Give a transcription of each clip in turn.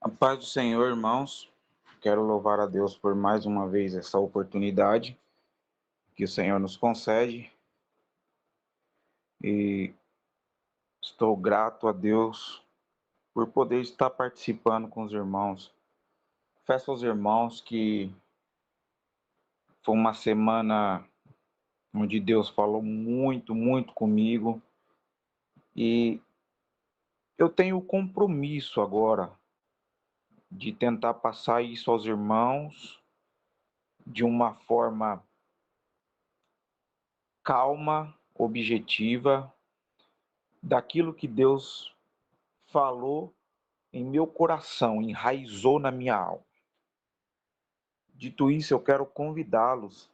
A paz do Senhor, irmãos. Quero louvar a Deus por mais uma vez essa oportunidade que o Senhor nos concede e estou grato a Deus por poder estar participando com os irmãos. Peço aos irmãos que foi uma semana onde Deus falou muito, muito comigo e eu tenho o compromisso agora de tentar passar isso aos irmãos de uma forma calma, objetiva, daquilo que Deus falou em meu coração, enraizou na minha alma. Dito isso, eu quero convidá-los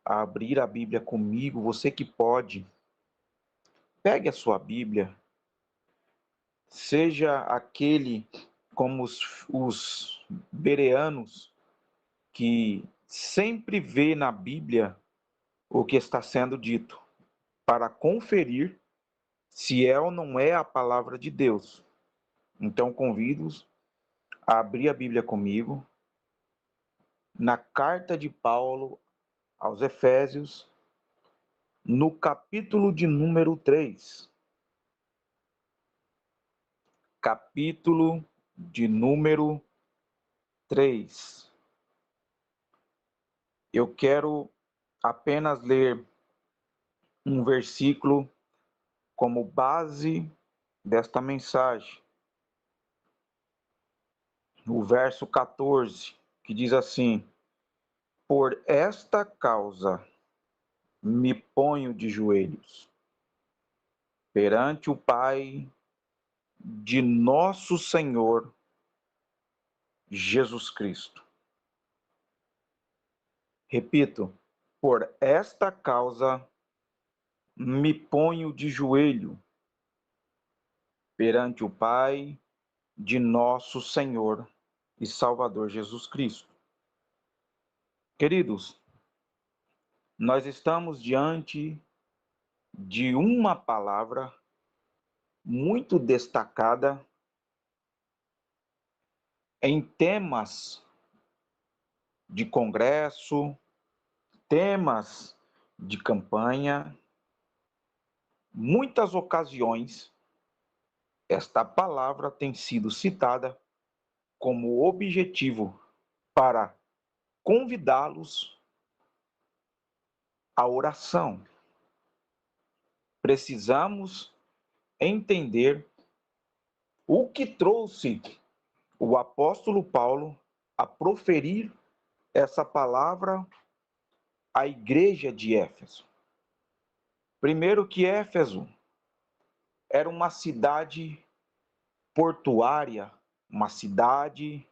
a abrir a Bíblia comigo. Você que pode, pegue a sua Bíblia, seja aquele como os bereanos que sempre vê na Bíblia o que está sendo dito, para conferir se é ou não é a palavra de Deus. Então, convido-os a abrir a Bíblia comigo na carta de Paulo aos Efésios, no capítulo de número 3. Capítulo de número 3. Eu quero apenas ler um versículo como base desta mensagem. O verso 14, que diz assim: Por esta causa me ponho de joelhos perante o Pai de nosso Senhor Jesus Cristo. Repito, por esta causa me ponho de joelho perante o Pai de nosso Senhor e Salvador Jesus Cristo. Queridos, nós estamos diante de uma palavra muito destacada em temas de congresso, temas de campanha. Muitas ocasiões, esta palavra tem sido citada como objetivo para convidá-los à oração. Precisamos entender o que trouxe o apóstolo Paulo a proferir essa palavra à igreja de Éfeso. Primeiro que Éfeso era uma cidade portuária, uma cidade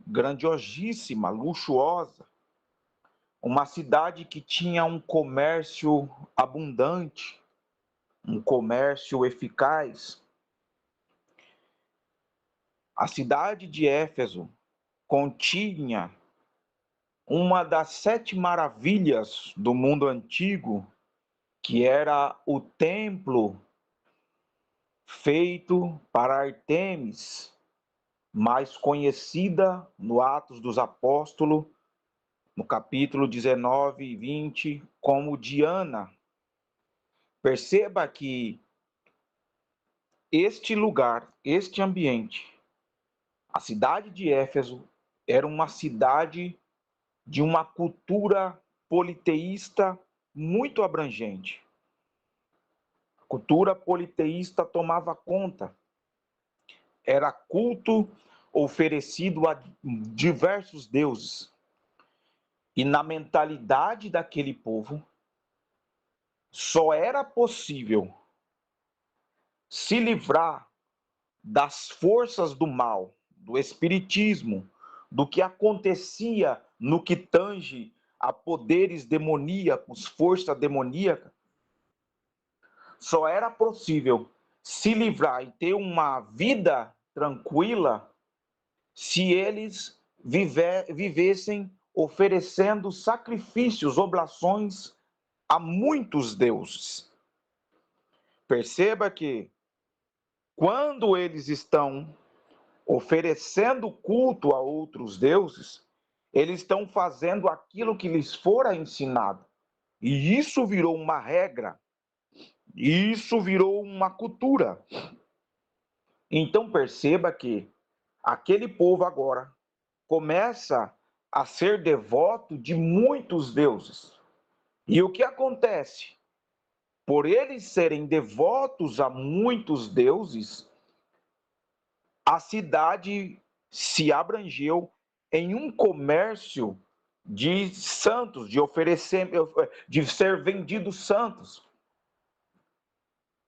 grandiosíssima, luxuosa, uma cidade que tinha um comércio abundante, um comércio eficaz. A cidade de Éfeso continha uma das 7 maravilhas do mundo antigo, que era o templo feito para Artemis, mais conhecida no Atos dos Apóstolos, no capítulo 19 e 20, como Diana. Perceba que este lugar, este ambiente, a cidade de Éfeso, era uma cidade de uma cultura politeísta muito abrangente. A cultura politeísta tomava conta. Era culto oferecido a diversos deuses. E na mentalidade daquele povo, só era possível se livrar das forças do mal, do espiritismo, do que acontecia no que tange a poderes demoníacos, força demoníaca. Só era possível se livrar e ter uma vida tranquila se eles vivessem oferecendo sacrifícios, oblações a muitos deuses. Perceba que quando eles estão oferecendo culto a outros deuses, eles estão fazendo aquilo que lhes fora ensinado. E isso virou uma regra, isso virou uma cultura. Então perceba que aquele povo agora começa a ser devoto de muitos deuses. E o que acontece? Por eles serem devotos a muitos deuses, a cidade se abrangeu em um comércio de santos, de ser vendidos santos.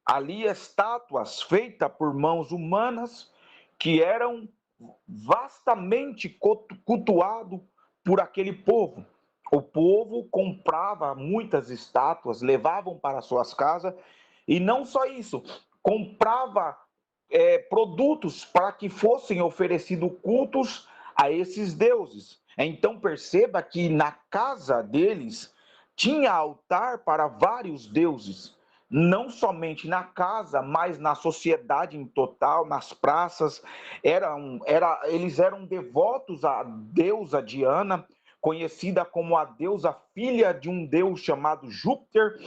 Ali estátuas feitas por mãos humanas que eram vastamente cultuado por aquele povo. O povo comprava muitas estátuas, levavam para suas casas, e não só isso, comprava produtos para que fossem oferecidos cultos a esses deuses. Então perceba que na casa deles tinha altar para vários deuses, não somente na casa, mas na sociedade em total, nas praças. Eles eram devotos à deusa Diana, conhecida como a deusa filha de um deus chamado Júpiter,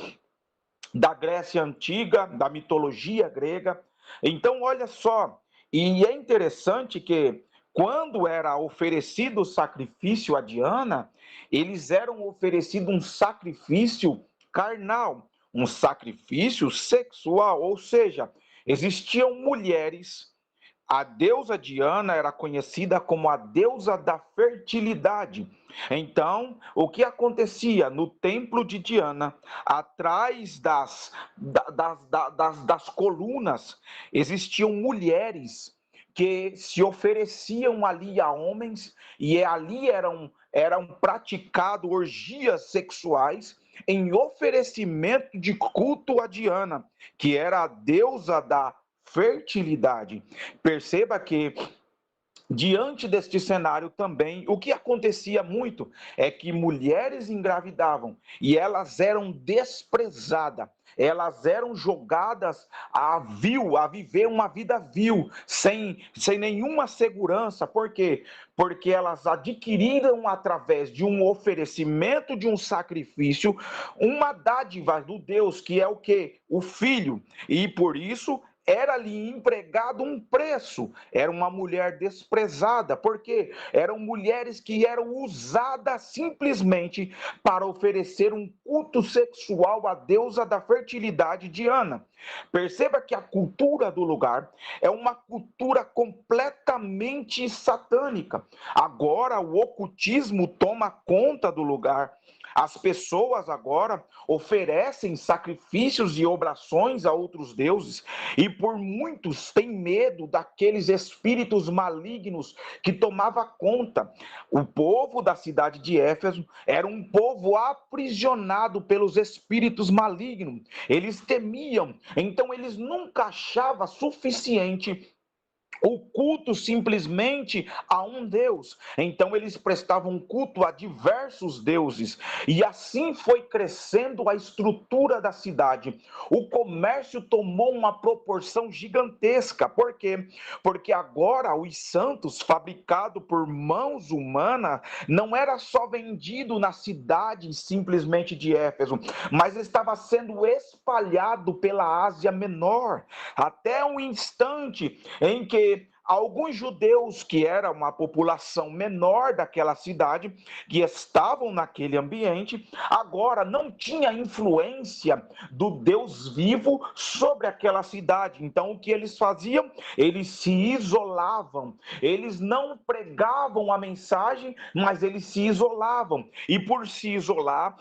da Grécia Antiga, da mitologia grega. Então, olha só, e é interessante que quando era oferecido o sacrifício a Diana, eles eram oferecidos um sacrifício carnal, um sacrifício sexual, ou seja, existiam mulheres. A deusa Diana era conhecida como a deusa da fertilidade. Então, o que acontecia no templo de Diana, atrás das colunas, existiam mulheres que se ofereciam ali a homens, e ali eram praticadas orgias sexuais em oferecimento de culto a Diana, que era a deusa da fertilidade. Perceba que diante deste cenário também, o que acontecia muito é que mulheres engravidavam e elas eram desprezadas, elas eram jogadas a viver uma vida vil, sem nenhuma segurança. Por quê? Porque elas adquiriram através de um oferecimento, de um sacrifício, uma dádiva do Deus, que é o quê? O filho. E por isso era-lhe empregado um preço, era uma mulher desprezada, porque eram mulheres que eram usadas simplesmente para oferecer um culto sexual à deusa da fertilidade Diana. Perceba que a cultura do lugar é uma cultura completamente satânica. Agora o ocultismo toma conta do lugar. As pessoas agora oferecem sacrifícios e obrações a outros deuses, e por muitos têm medo daqueles espíritos malignos que tomava conta. O povo da cidade de Éfeso era um povo aprisionado pelos espíritos malignos. Eles temiam, então eles nunca achavam suficiente o culto simplesmente a um Deus. Então eles prestavam culto a diversos deuses. E assim foi crescendo a estrutura da cidade. O comércio tomou uma proporção gigantesca. Por quê? Porque agora os santos fabricados por mãos humanas não era só vendido na cidade simplesmente de Éfeso, mas estava sendo espalhado pela Ásia Menor, até um instante em que alguns judeus, que era uma população menor daquela cidade, que estavam naquele ambiente, agora não tinha influência do Deus vivo sobre aquela cidade. Então, o que eles faziam? Eles se isolavam. Eles não pregavam a mensagem, mas eles se isolavam. E por se isolar,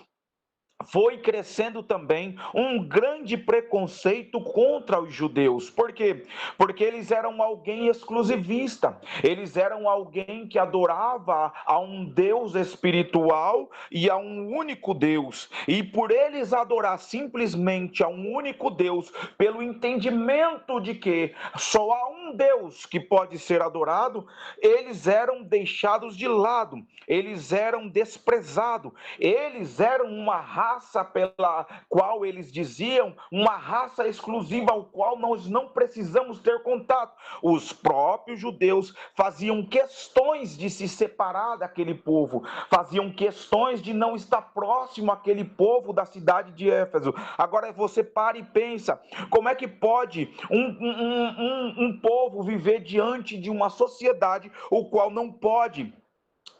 foi crescendo também um grande preconceito contra os judeus. Por quê? Porque eles eram alguém exclusivista, eles eram alguém que adorava a um Deus espiritual e a um único Deus. E por eles adorar simplesmente a um único Deus, pelo entendimento de que só há um Deus que pode ser adorado, eles eram deixados de lado, eles eram desprezados, eles eram uma raça raça pela qual eles diziam, uma raça exclusiva ao qual nós não precisamos ter contato. Os próprios judeus faziam questões de se separar daquele povo, faziam questões de não estar próximo àquele povo da cidade de Éfeso. Agora você para e pensa, como é que pode um povo viver diante de uma sociedade o qual não pode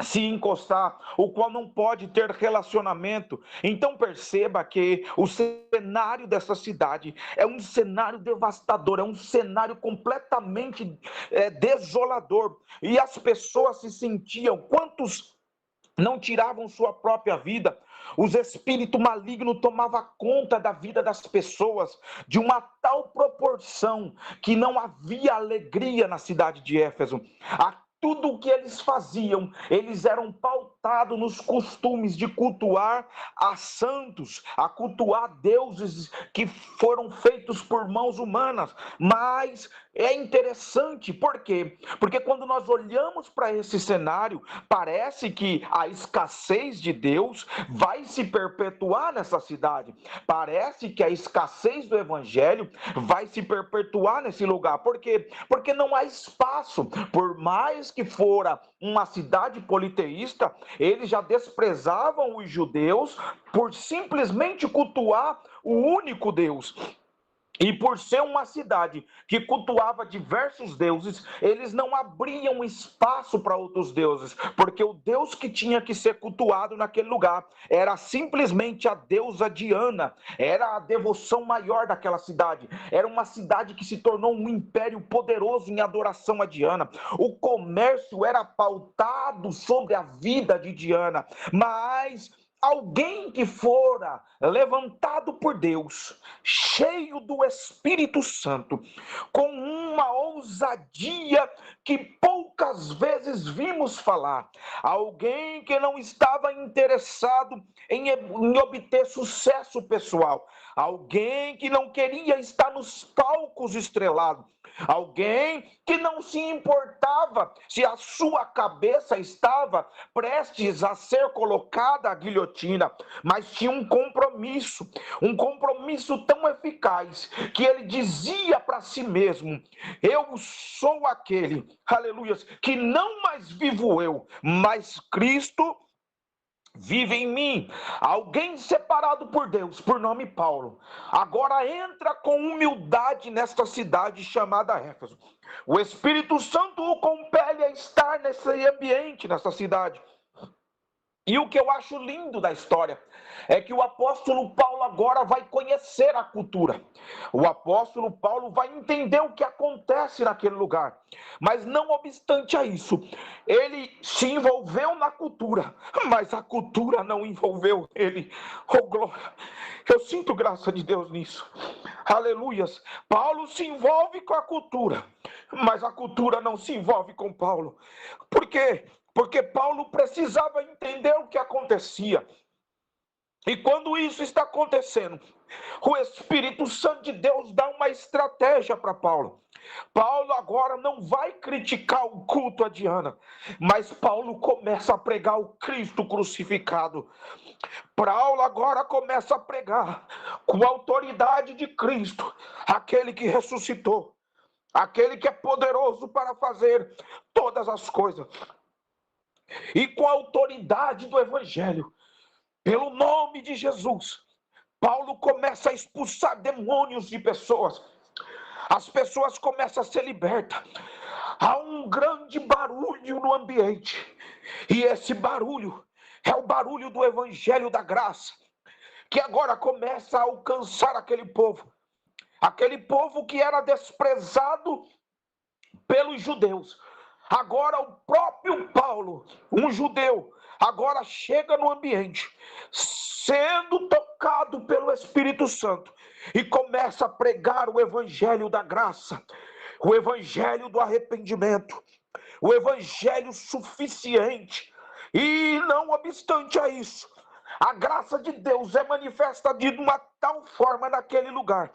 se encostar, o qual não pode ter relacionamento? Então perceba que o cenário dessa cidade é um cenário devastador, é um cenário completamente desolador, e as pessoas se sentiam, quantos não tiravam sua própria vida? Os espíritos malignos tomavam conta da vida das pessoas de uma tal proporção que não havia alegria na cidade de Éfeso. Tudo o que eles faziam, eles eram pautados nos costumes de cultuar a santos, a cultuar deuses que foram feitos por mãos humanas. Mas é interessante, por quê? Porque quando nós olhamos para esse cenário, parece que a escassez de Deus vai se perpetuar nessa cidade. Parece que a escassez do evangelho vai se perpetuar nesse lugar. Por quê? Porque não há espaço. Por mais que fora uma cidade politeísta, eles já desprezavam os judeus por simplesmente cultuar o único Deus. E por ser uma cidade que cultuava diversos deuses, eles não abriam espaço para outros deuses, porque o Deus que tinha que ser cultuado naquele lugar era simplesmente a deusa Diana, era a devoção maior daquela cidade. Era uma cidade que se tornou um império poderoso em adoração a Diana. O comércio era pautado sobre a vida de Diana, mas alguém que fora levantado por Deus, cheio do Espírito Santo, com uma ousadia que poucas vezes vimos falar, alguém que não estava interessado em obter sucesso pessoal, alguém que não queria estar nos palcos estrelados, alguém que não se importava se a sua cabeça estava prestes a ser colocada à guilhotina, mas tinha um compromisso tão eficaz, que ele dizia para si mesmo: eu sou aquele, aleluias, que não mais vivo eu, mas Cristo vive em mim. Alguém separado por Deus, por nome Paulo, agora entra com humildade nesta cidade chamada Éfeso. O Espírito Santo o compele a estar nesse ambiente, nessa cidade. E o que eu acho lindo da história é que o apóstolo Paulo agora vai conhecer a cultura. O apóstolo Paulo vai entender o que acontece naquele lugar. Mas não obstante a isso, ele se envolveu na cultura, mas a cultura não envolveu ele. Oh, glória! Eu sinto graça de Deus nisso. Aleluias! Paulo se envolve com a cultura, mas a cultura não se envolve com Paulo. Por quê? Porque Paulo precisava entender o que acontecia. E quando isso está acontecendo, o Espírito Santo de Deus dá uma estratégia para Paulo. Paulo agora não vai criticar o culto a Diana, mas Paulo começa a pregar o Cristo crucificado. Paulo agora começa a pregar com a autoridade de Cristo, aquele que ressuscitou, aquele que é poderoso para fazer todas as coisas. E com a autoridade do Evangelho, pelo nome de Jesus, Paulo começa a expulsar demônios de pessoas. As pessoas começam a ser libertas. Há um grande barulho no ambiente. E esse barulho é o barulho do Evangelho da Graça, que agora começa a alcançar aquele povo. Aquele povo que era desprezado pelos judeus. Agora o próprio Paulo, um judeu, agora chega no ambiente, sendo tocado pelo Espírito Santo, e começa a pregar o evangelho da graça, o evangelho do arrependimento, o evangelho suficiente. E não obstante a isso, a graça de Deus é manifesta de uma tal forma naquele lugar,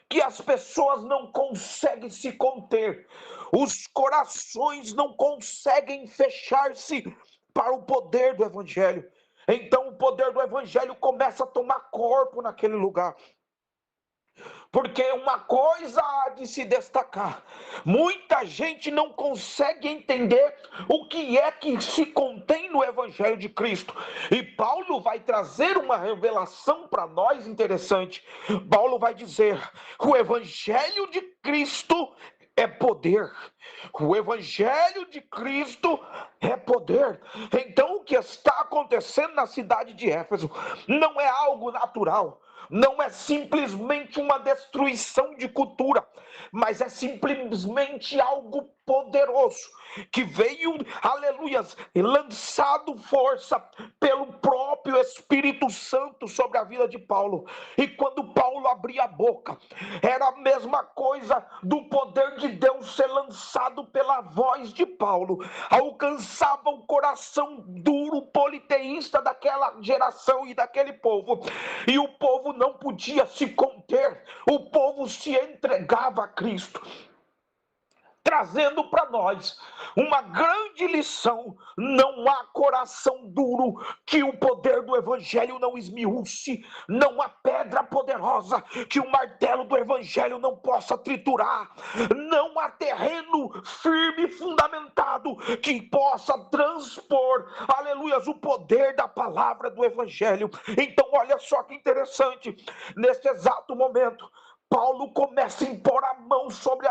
que as pessoas não conseguem se conter, os corações não conseguem fechar-se para o poder do Evangelho. Então poder do evangelho começa a tomar corpo naquele lugar. Porque uma coisa há de se destacar: muita gente não consegue entender o que é que se contém no Evangelho de Cristo. E Paulo vai trazer uma revelação para nós interessante. Paulo vai dizer: o Evangelho de Cristo é poder. O Evangelho de Cristo é poder. Então, o que está acontecendo na cidade de Éfeso não é algo natural. Não é simplesmente uma destruição de cultura, mas é simplesmente algo poderoso, que veio, aleluias, lançado força pelo próprio Espírito Santo sobre a vida de Paulo. E quando Paulo abria a boca, era a mesma coisa do poder de Deus ser lançado pela voz de Paulo, alcançava o coração duro, politeísta daquela geração e daquele povo, e o povo não podia se conter, o povo se entregava a Cristo, trazendo para nós uma grande lição: não há coração duro que o poder do evangelho não esmiúce, não há pedra poderosa que o martelo do evangelho não possa triturar, não há terreno firme, fundamentado, que possa transpor, aleluias, o poder da palavra do evangelho. Então olha só que interessante, nesse exato momento, Paulo começa a impor a mão sobre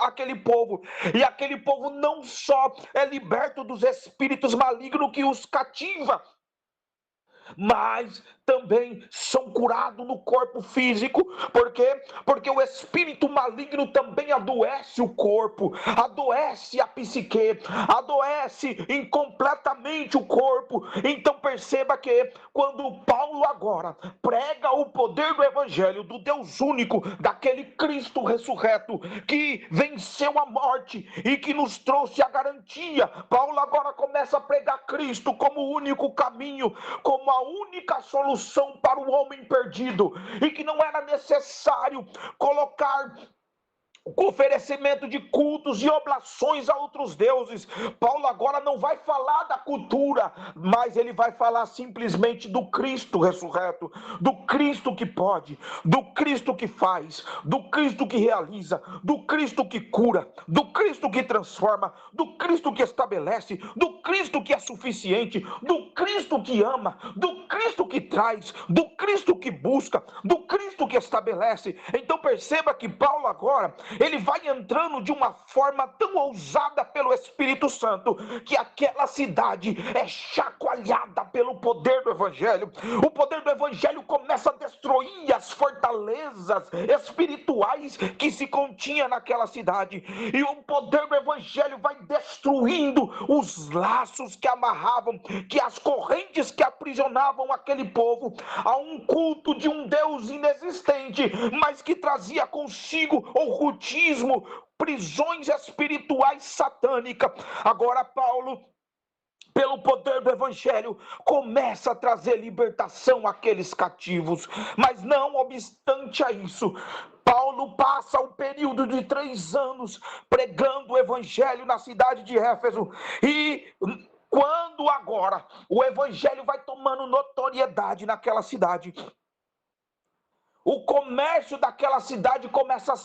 aquele povo, e aquele povo não só é liberto dos espíritos malignos que os cativa, mas também são curados no corpo físico. Por quê? Porque o espírito maligno também adoece o corpo, adoece a psique, adoece incompletamente o corpo. Então perceba que quando Paulo agora prega o poder do evangelho, do Deus único, daquele Cristo ressurreto que venceu a morte e que nos trouxe a garantia, Paulo agora começa a pregar Cristo como o único caminho, como a única solução para o homem perdido, e que não era necessário colocar o oferecimento de cultos e oblações a outros deuses. Paulo agora não vai falar da cultura, mas ele vai falar simplesmente do Cristo ressurreto, do Cristo que pode, do Cristo que faz, do Cristo que realiza, do Cristo que cura, do Cristo que transforma, do Cristo que estabelece, do Cristo que é suficiente, do Cristo que ama, do Cristo que traz, do Cristo que busca, do Cristo que estabelece. Então perceba que Paulo agora, ele vai entrando de uma forma tão ousada pelo Espírito Santo, que aquela cidade é chacoalhada pelo poder do evangelho. O poder do evangelho começa a destruir as fortalezas espirituais que se continha naquela cidade, e o poder do evangelho vai destruindo os laços que amarravam, que as correntes que aprisionavam aquele povo a um culto de um Deus inexistente, mas que trazia consigo ocultismo, prisões espirituais satânicas. Agora Paulo, pelo poder do evangelho, começa a trazer libertação àqueles cativos. Mas não obstante a isso, Paulo passa um período de 3 anos pregando o evangelho na cidade de Éfeso, e quando agora o evangelho vai tomando notoriedade naquela cidade, o comércio daquela cidade começa a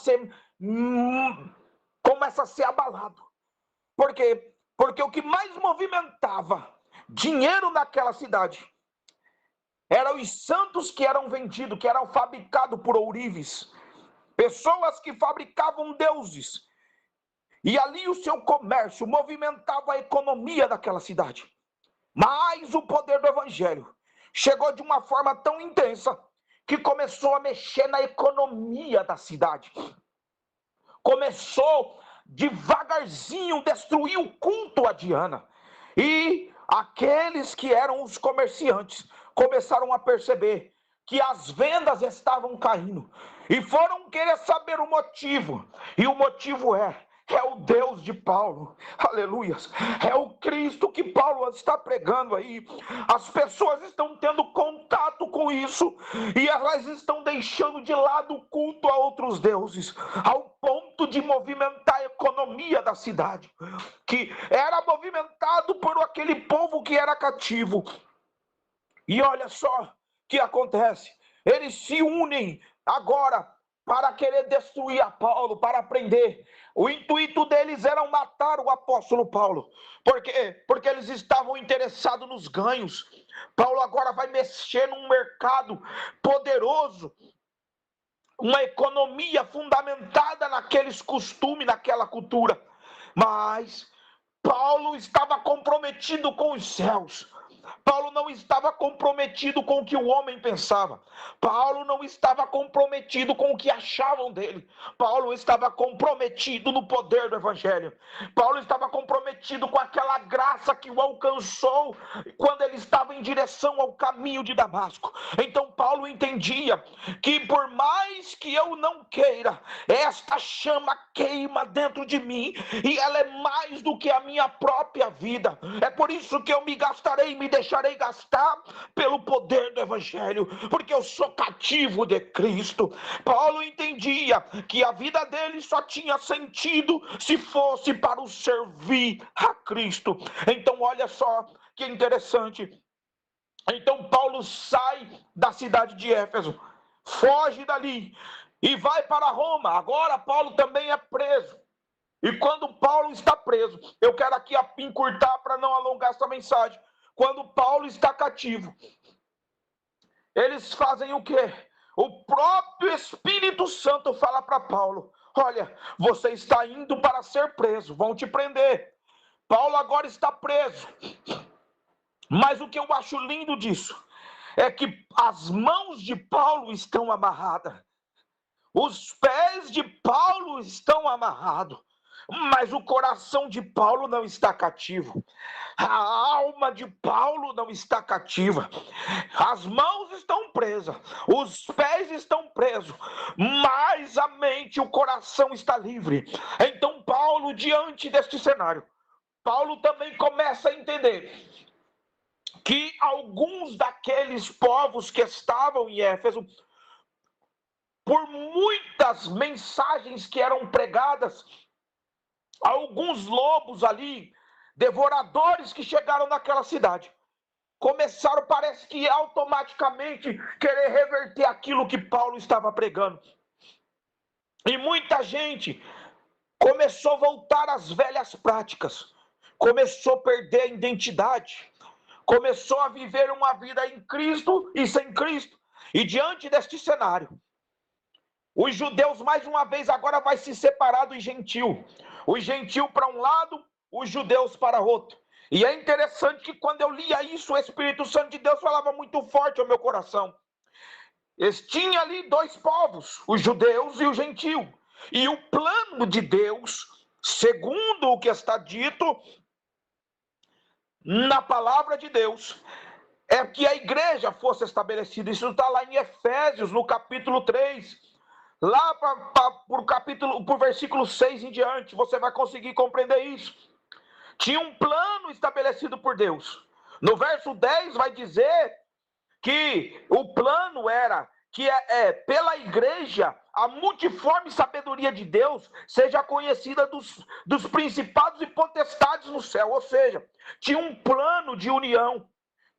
ser abalado. Por quê? Porque o que mais movimentava dinheiro naquela cidade eram os santos que eram vendidos, que eram fabricados por ourives, pessoas que fabricavam deuses, e ali o seu comércio movimentava a economia daquela cidade. Mas o poder do evangelho chegou de uma forma tão intensa que começou a mexer na economia da cidade. Começou devagarzinho destruir o culto a Diana. E aqueles que eram os comerciantes começaram a perceber que as vendas estavam caindo, e foram querer saber o motivo. E o motivo é o Deus de Paulo, aleluias, é o Cristo que Paulo está pregando aí. As pessoas estão tendo contato com isso, e elas estão deixando de lado o culto a outros deuses, ao ponto de movimentar a economia da cidade, que era movimentado por aquele povo que era cativo. E olha só o que acontece. Eles se unem agora para querer destruir a Paulo, para prender. O intuito deles era matar o apóstolo Paulo. Por quê? Porque eles estavam interessados nos ganhos. Paulo agora vai mexer num mercado poderoso, uma economia fundamentada naqueles costumes, naquela cultura. Mas Paulo estava comprometido com os céus. Paulo não estava comprometido com o que o homem pensava. Paulo não estava comprometido com o que achavam dele. Paulo estava comprometido no poder do evangelho. Paulo estava comprometido com aquela graça que o alcançou quando ele estava em direção ao caminho de Damasco. Então Paulo entendia que por mais que eu não queira, esta chama queima dentro de mim e ela é mais do que a minha própria vida. É por isso que eu me gastarei, me deixarei gastar pelo poder do evangelho, porque eu sou cativo de Cristo. Paulo entendia que a vida dele só tinha sentido se fosse para o servir a Cristo. Então olha só que interessante. Então Paulo sai da cidade de Éfeso, foge dali e vai para Roma. Agora Paulo também é preso. E quando Paulo está preso, eu quero aqui encurtar para não alongar essa mensagem. Quando Paulo está cativo, eles fazem o quê? O próprio Espírito Santo fala para Paulo: olha, você está indo para ser preso, vão te prender. Paulo agora está preso. Mas o que eu acho lindo disso é que as mãos de Paulo estão amarradas, os pés de Paulo estão amarrados, mas o coração de Paulo não está cativo. A alma de Paulo não está cativa. As mãos estão presas, os pés estão presos, mas a mente, o coração está livre. Então Paulo, diante deste cenário, Paulo também começa a entender que alguns daqueles povos que estavam em Éfeso, por muitas mensagens que eram pregadas, alguns lobos ali, devoradores que chegaram naquela cidade, começaram, parece que automaticamente, querer reverter aquilo que Paulo estava pregando. E muita gente começou a voltar às velhas práticas, começou a perder a identidade, começou a viver uma vida em Cristo e sem Cristo. E diante deste cenário, os judeus mais uma vez agora vai se separar dos gentios. Os gentios para um lado, os judeus para outro. E é interessante que quando eu lia isso, o Espírito Santo de Deus falava muito forte ao meu coração. Tinha ali dois povos, os judeus e o gentio. E o plano de Deus, segundo o que está dito na palavra de Deus, é que a igreja fosse estabelecida. Isso está lá em Efésios, no capítulo 3. Lá por versículo 6 em diante, você vai conseguir compreender isso. Tinha um plano estabelecido por Deus. No verso 10 vai dizer que o plano era que pela igreja a multiforme sabedoria de Deus seja conhecida dos principados e potestades no céu. Ou seja, tinha um plano de união,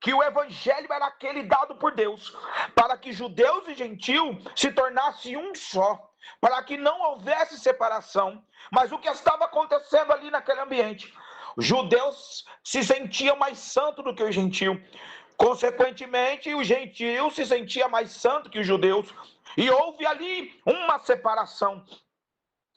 que o evangelho era aquele dado por Deus, para que judeus e gentios se tornassem um só, para que não houvesse separação. Mas o que estava acontecendo ali naquele ambiente? Os judeus se sentiam mais santos do que os gentios. Consequentemente, os gentios se sentiam mais santos que os judeus. E houve ali uma separação.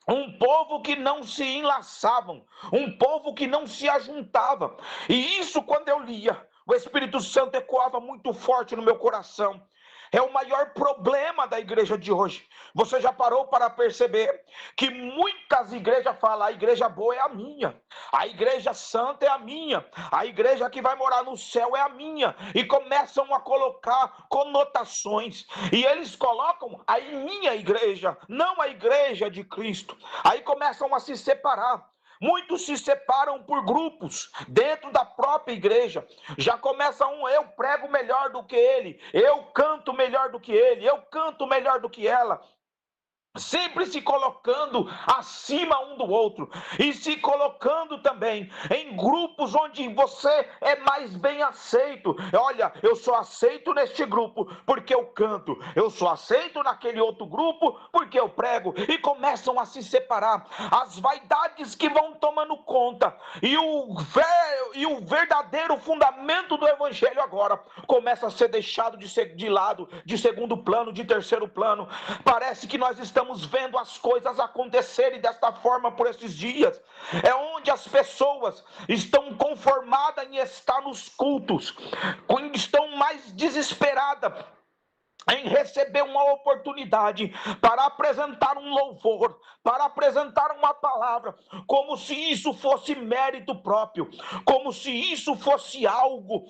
Um povo que não se enlaçavam, um povo que não se ajuntava. E isso, quando eu lia, o Espírito Santo ecoava muito forte no meu coração. É o maior problema da igreja de hoje. Você já parou para perceber que muitas igrejas falam: a igreja boa é a minha, a igreja santa é a minha, a igreja que vai morar no céu é a minha, e começam a colocar conotações, e eles colocam a minha igreja, não a igreja de Cristo. Aí começam a se separar. Muitos se separam por grupos dentro da própria igreja. Já começa eu prego melhor do que ele, eu canto melhor do que ele, eu canto melhor do que ela. sempre se colocando acima um do outro e se colocando também em grupos onde você é mais bem aceito. Olha, eu sou aceito neste grupo porque eu canto, eu sou aceito naquele outro grupo porque eu prego, e começam a se separar. As vaidades que vão tomando conta e o verdadeiro fundamento do evangelho agora começa a ser deixado de lado, de segundo plano, de terceiro plano. Parece que nós estamos vendo as coisas acontecerem desta forma por esses dias. É onde as pessoas estão conformadas em estar nos cultos, estão mais desesperadas em receber uma oportunidade para apresentar um louvor, para apresentar uma palavra, como se isso fosse mérito próprio, como se isso fosse algo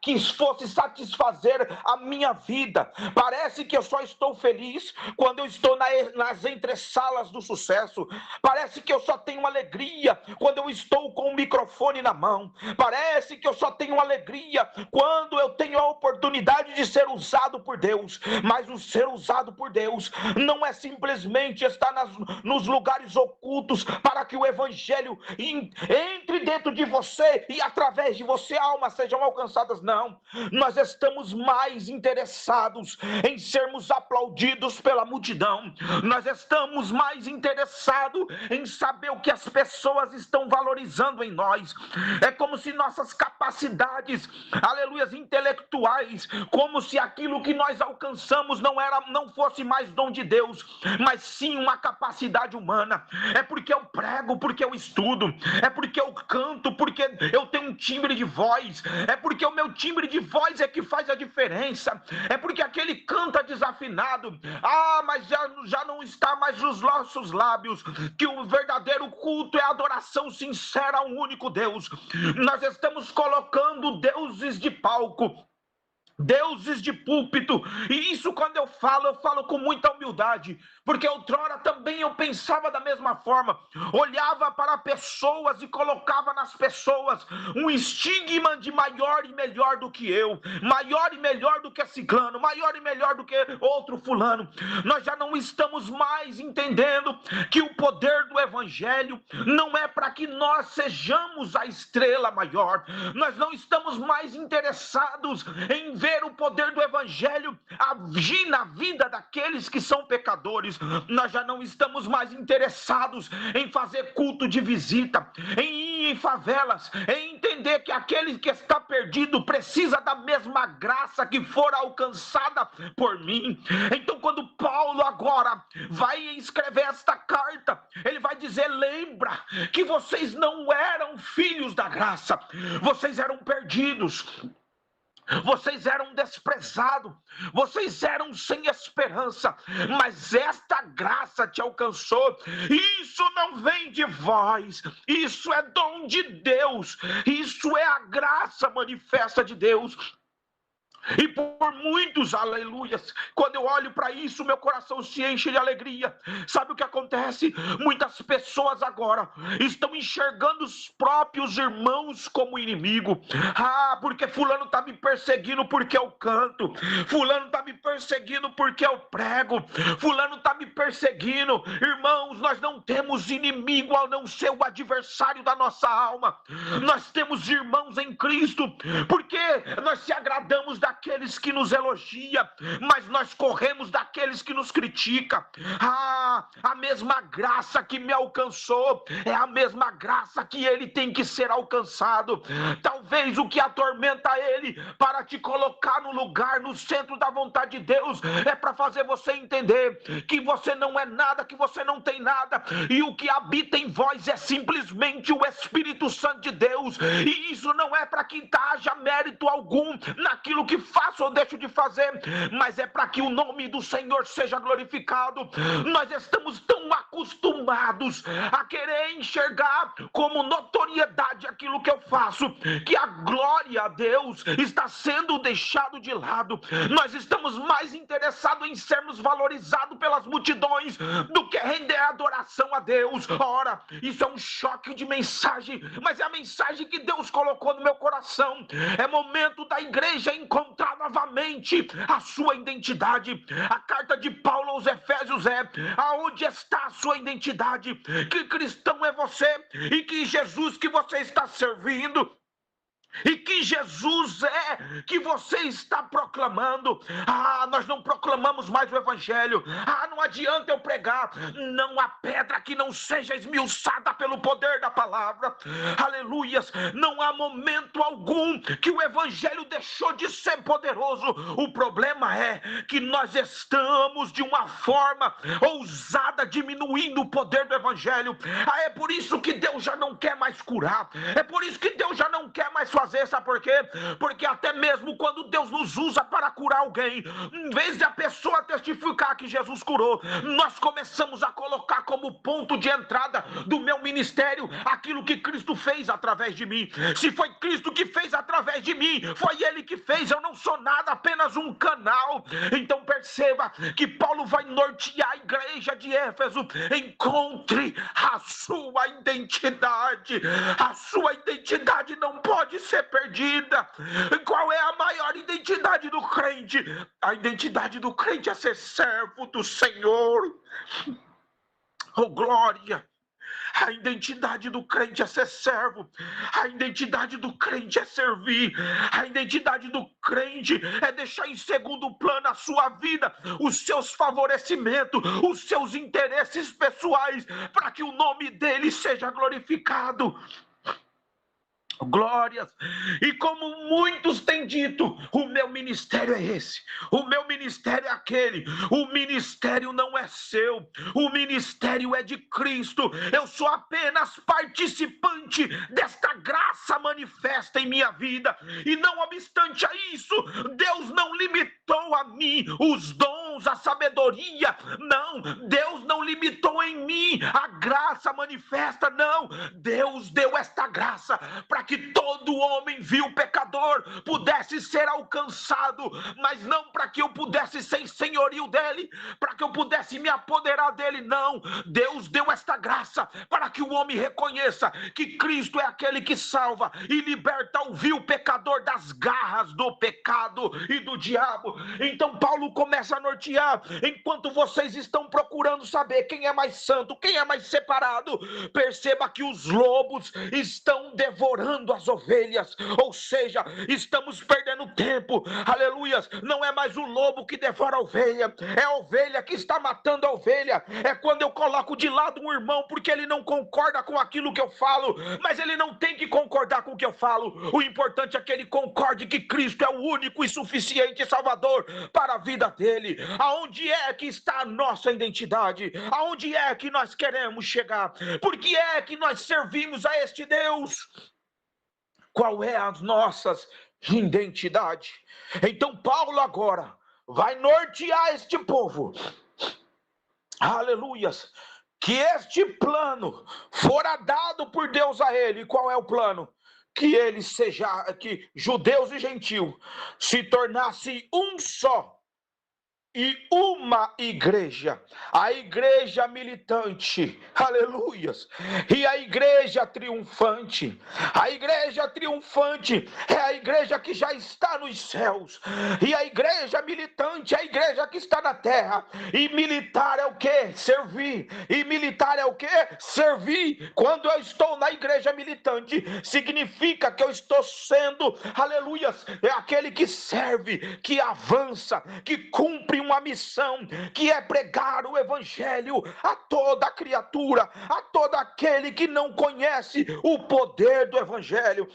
que fosse satisfazer a minha vida. Parece que eu só estou feliz quando eu estou nas entressalas do sucesso. Parece que eu só tenho alegria quando eu estou com o microfone na mão. Parece que eu só tenho alegria quando eu tenho a oportunidade de ser usado por Deus. Mas o ser usado por Deus não é simplesmente estar nos lugares ocultos para que o evangelho entre dentro de você e através de você almas sejam alcançadas. Não, nós estamos mais interessados em sermos aplaudidos pela multidão. Nós estamos mais interessados em saber o que as pessoas estão valorizando em nós. É como se nossas capacidades, aleluias, intelectuais, como se aquilo que nós alcançamos não fosse mais dom de Deus, mas sim uma capacidade humana. É porque eu prego, porque eu estudo, é porque eu canto, porque eu tenho um timbre de voz, é porque o meu timbre de voz é que faz a diferença, é porque aquele canta desafinado, mas já não está mais nos nossos lábios, que o verdadeiro culto é a adoração sincera ao único Deus. Nós estamos colocando deuses de palco, deuses de púlpito, e isso quando eu falo com muita humildade, porque outrora também eu pensava da mesma forma, olhava para pessoas e colocava nas pessoas um estigma de maior e melhor do que eu, maior e melhor do que ciclano, maior e melhor do que outro fulano. Nós já não estamos mais entendendo que o poder do evangelho não é para que nós sejamos a estrela maior, nós não estamos mais interessados em ver o poder do evangelho agir na vida daqueles que são pecadores. Nós já não estamos mais interessados em fazer culto de visita, em ir em favelas, em entender que aquele que está perdido precisa da mesma graça que for alcançada por mim. Então, quando Paulo agora vai escrever esta carta, ele vai dizer: lembra que vocês não eram filhos da graça, vocês eram perdidos, vocês eram desprezados, vocês eram sem esperança, mas esta graça te alcançou. Isso não vem de vós, isso é dom de Deus, isso é a graça manifesta de Deus. E por muitos, aleluias, quando eu olho para isso, meu coração se enche de alegria. Sabe o que acontece? Muitas pessoas agora estão enxergando os próprios irmãos como inimigo. Porque fulano está me perseguindo porque eu canto, fulano está me perseguindo porque eu prego, fulano está me perseguindo. Irmãos, nós não temos inimigo a não ser o adversário da nossa alma. Nós temos irmãos em Cristo, porque nós se agradamos daqueles que nos elogiam, mas nós corremos daqueles que nos criticam. A mesma graça que me alcançou é a mesma graça que ele tem que ser alcançado. Talvez o que atormenta ele para te colocar no lugar, no centro da vontade de Deus, é para fazer você entender que você não é nada, que você não tem nada, e o que habita em vós é simplesmente o Espírito Santo de Deus, e isso não é para que haja mérito algum naquilo que faço ou deixo de fazer, mas é para que o nome do Senhor seja glorificado. Nós estamos tão acostumados a querer enxergar como notoriedade aquilo aquilo que eu faço, que a glória a Deus está sendo deixado de lado. Nós estamos mais interessados em sermos valorizados pelas multidões do que render adoração a Deus. Ora, isso é um choque de mensagem, mas é a mensagem que Deus colocou no meu coração. É momento da igreja encontrar novamente a sua identidade. A carta de Paulo aos Efésios é: aonde está a sua identidade? Que cristão é você? E que Jesus que você está servindo? E que Jesus é que você está proclamando? Nós não proclamamos mais o evangelho. Não adianta eu pregar. Não há pedra que não seja esmiuçada pelo poder da palavra. Aleluias. Não há momento algum que o evangelho deixou de ser poderoso. O problema é que nós estamos de uma forma ousada diminuindo o poder do evangelho. É por isso que Deus já não quer mais curar. É por isso que Deus já não quer mais fazer. Sabe por quê? Porque até mesmo quando Deus nos usa para curar alguém, em vez de a pessoa testificar que Jesus curou, nós começamos a colocar como ponto de entrada do meu ministério aquilo que Cristo fez através de mim. Se foi Cristo que fez através de mim, foi Ele que fez. Eu não sou nada, apenas um canal. Então perceba que Paulo vai nortear a igreja de Éfeso. Encontre a sua identidade. A sua identidade não pode ser perdida. Qual é a maior identidade do crente? A identidade do crente é ser servo do Senhor. Oh, glória! A identidade do crente é ser servo. A identidade do crente é servir. A identidade do crente é deixar em segundo plano a sua vida, os seus favorecimentos, os seus interesses pessoais, para que o nome dele seja glorificado. Glórias. E como muitos têm dito, o meu ministério é esse, o meu ministério é aquele. O ministério não é seu, o ministério é de Cristo. Eu sou apenas participante desta graça manifesta em minha vida. E não obstante a isso, Deus não limitou a mim os dons, a sabedoria. Não, Deus não limitou em mim a graça manifesta. Não, Deus deu esta graça para que todo homem vil pecador pudesse ser alcançado, mas não para que eu pudesse ser senhorio dele, para que eu pudesse me apoderar dele. Não, Deus deu esta graça para que o homem reconheça que Cristo é aquele que salva e liberta o vil pecador das garras do pecado e do diabo. Então Paulo começa a nortear: enquanto vocês estão procurando saber quem é mais santo, quem é mais separado, perceba que os lobos estão devorando as ovelhas, ou seja, estamos perdendo tempo. Aleluias, não é mais o lobo que devora a ovelha, é a ovelha que está matando a ovelha. É quando eu coloco de lado um irmão porque ele não concorda com aquilo que eu falo, mas ele não tem que concordar com o que eu falo. O importante é que ele concorde que Cristo é o único e suficiente Salvador para a vida dele. Aonde é que está a nossa identidade? Aonde é que nós queremos chegar? Por que é que nós servimos a este Deus? Qual é a nossa identidade? Então Paulo agora vai nortear este povo. Aleluias. Que este plano fora dado por Deus a ele. Qual é o plano? Que ele seja, que judeus e gentios se tornassem um só. E uma igreja, a igreja militante, aleluias, e a igreja triunfante. A igreja triunfante é a igreja que já está nos céus, e a igreja militante é a igreja que está na terra. E militar é o quê? Servir. E militar é o quê? Servir. Quando eu estou na igreja militante, significa que eu estou sendo, aleluias, é aquele que serve, que avança, que cumpre uma missão, que é pregar o evangelho a toda criatura, a todo aquele que não conhece o poder do evangelho.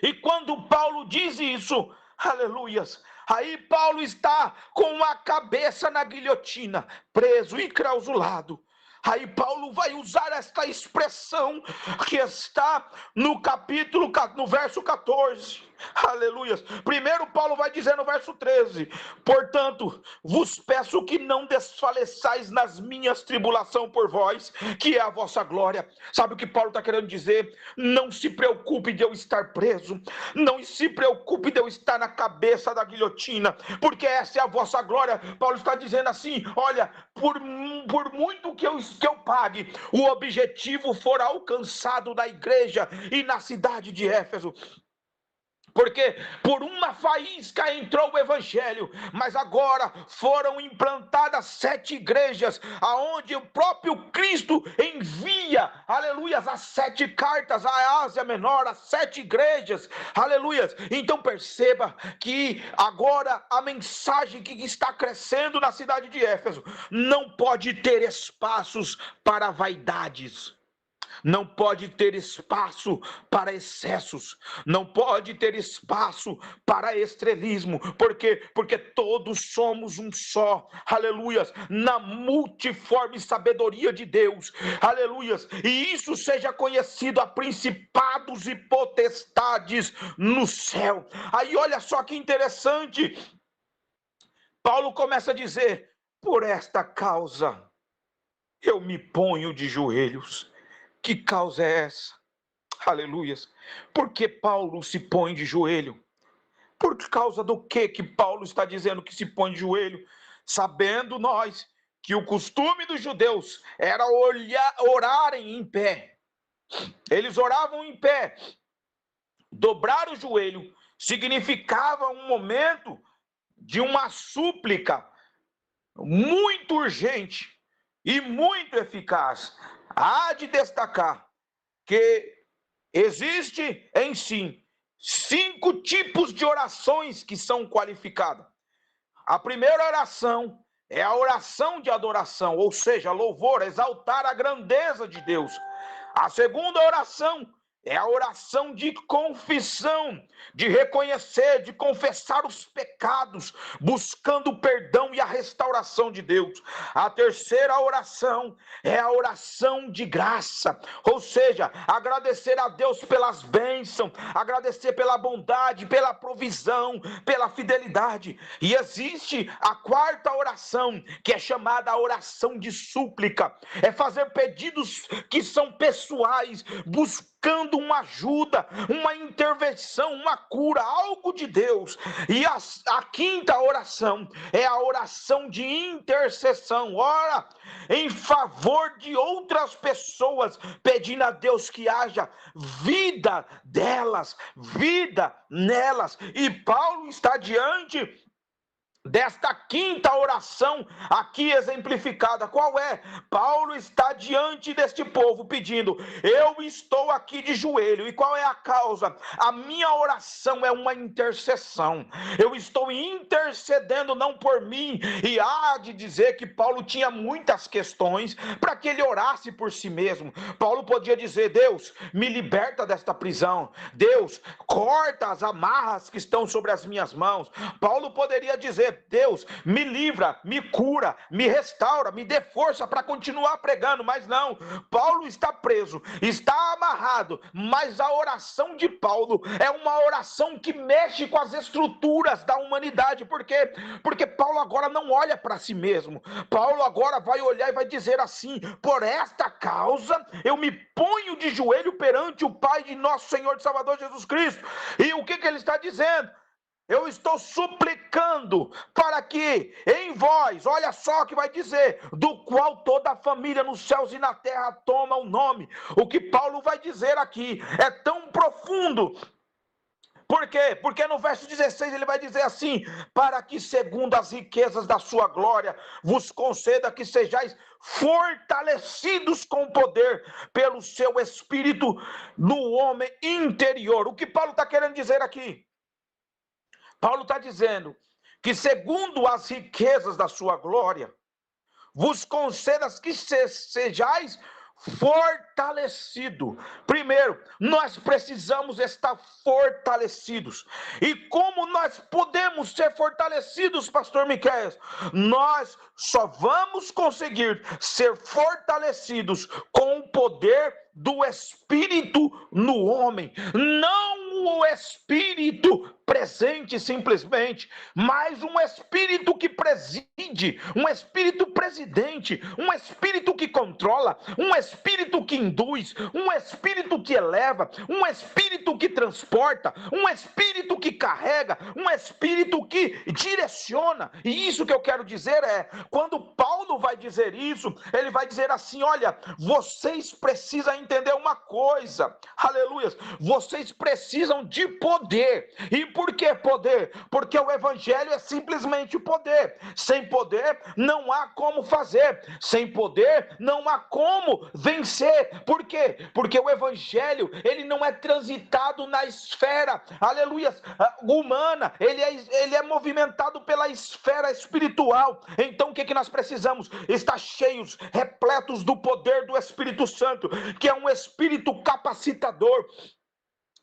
E quando Paulo diz isso, aleluias, aí Paulo está com a cabeça na guilhotina, preso, enclausulado. Aí Paulo vai usar esta expressão que está no verso 14. Aleluias. Primeiro Paulo vai dizer no verso 13: portanto, vos peço que não desfaleçais nas minhas tribulações por vós, que é a vossa glória. Sabe o que Paulo está querendo dizer? Não se preocupe de eu estar preso, não se preocupe de eu estar na cabeça da guilhotina, porque essa é a vossa glória. Paulo está dizendo assim: olha, por muito que eu pague, o objetivo for alcançado na igreja e na cidade de Éfeso. Porque por uma faísca entrou o evangelho, mas agora foram implantadas 7 igrejas, aonde o próprio Cristo envia, aleluias, as 7 cartas à Ásia Menor, as 7 igrejas, aleluias. Então perceba que agora a mensagem que está crescendo na cidade de Éfeso não pode ter espaços para vaidades. Não pode ter espaço para excessos, não pode ter espaço para estrelismo, porque todos somos um só, aleluias, na multiforme sabedoria de Deus, aleluias, e isso seja conhecido a principados e potestades no céu. Aí olha só que interessante, Paulo começa a dizer: por esta causa eu me ponho de joelhos. Que causa é essa? Aleluias. Por que Paulo se põe de joelho? Por causa do que Paulo está dizendo que se põe de joelho? Sabendo nós que o costume dos judeus era orarem em pé. Eles oravam em pé. Dobrar o joelho significava um momento de uma súplica muito urgente e muito eficaz. Há de destacar que existe em si 5 tipos de orações que são qualificadas. A primeira oração é a oração de adoração, ou seja, louvor, exaltar a grandeza de Deus. A segunda oração é a oração de confissão, de reconhecer, de confessar os pecados, buscando o perdão e a restauração de Deus. A terceira oração é a oração de graça, ou seja, agradecer a Deus pelas bênçãos, agradecer pela bondade, pela provisão, pela fidelidade. E existe a quarta oração, que é chamada a oração de súplica, é fazer pedidos que são pessoais, buscando uma ajuda, uma intervenção, uma cura, algo de Deus. E a quinta oração é a oração de intercessão. Ora em favor de outras pessoas, pedindo a Deus que haja vida delas, vida nelas. E Paulo está diante desta quinta oração aqui exemplificada. Qual é? Paulo está diante deste povo pedindo: eu estou aqui de joelho. E qual é a causa? A minha oração é uma intercessão. Eu estou intercedendo não por mim. E há de dizer que Paulo tinha muitas questões para que ele orasse por si mesmo. Paulo podia dizer: Deus, me liberta desta prisão. Deus, corta as amarras que estão sobre as minhas mãos. Paulo poderia dizer: Deus, me livra, me cura, me restaura, me dê força para continuar pregando. Mas não, Paulo está preso, está amarrado, mas a oração de Paulo é uma oração que mexe com as estruturas da humanidade. Por quê? Porque Paulo agora não olha para si mesmo. Paulo agora vai olhar e vai dizer assim: por esta causa eu me ponho de joelho perante o Pai de nosso Senhor e Salvador Jesus Cristo. E o que ele está dizendo? Eu estou suplicando para que em vós, olha só o que vai dizer, do qual toda a família nos céus e na terra toma o nome. O que Paulo vai dizer aqui é tão profundo. Por quê? Porque no verso 16 ele vai dizer assim: para que segundo as riquezas da sua glória vos conceda que sejais fortalecidos com poder pelo seu espírito no homem interior. O que Paulo está querendo dizer aqui? Paulo está dizendo que segundo as riquezas da sua glória, vos concedas que sejais fortalecido. Primeiro, nós precisamos estar fortalecidos. E como nós podemos ser fortalecidos, pastor Miqueias? Nós só vamos conseguir ser fortalecidos com o poder do Espírito no homem, não o Espírito presente simplesmente, mas um Espírito que preside, um Espírito presidente, um Espírito que controla, um Espírito que induz, um Espírito que eleva, um Espírito que transporta, um Espírito que carrega, um Espírito que direciona. E isso que eu quero dizer é, quando Paulo vai dizer isso, ele vai dizer assim: olha, vocês precisam entender uma coisa, aleluia, vocês precisam de poder. E por que poder? Porque o evangelho é simplesmente poder. Sem poder não há como fazer, sem poder não há como vencer. Por quê? Porque o evangelho, ele não é transitado na esfera, aleluia, humana, ele é movimentado pela esfera espiritual. Então o que nós precisamos? Estar cheios, repletos do poder do Espírito Santo, que é um espírito capacitador.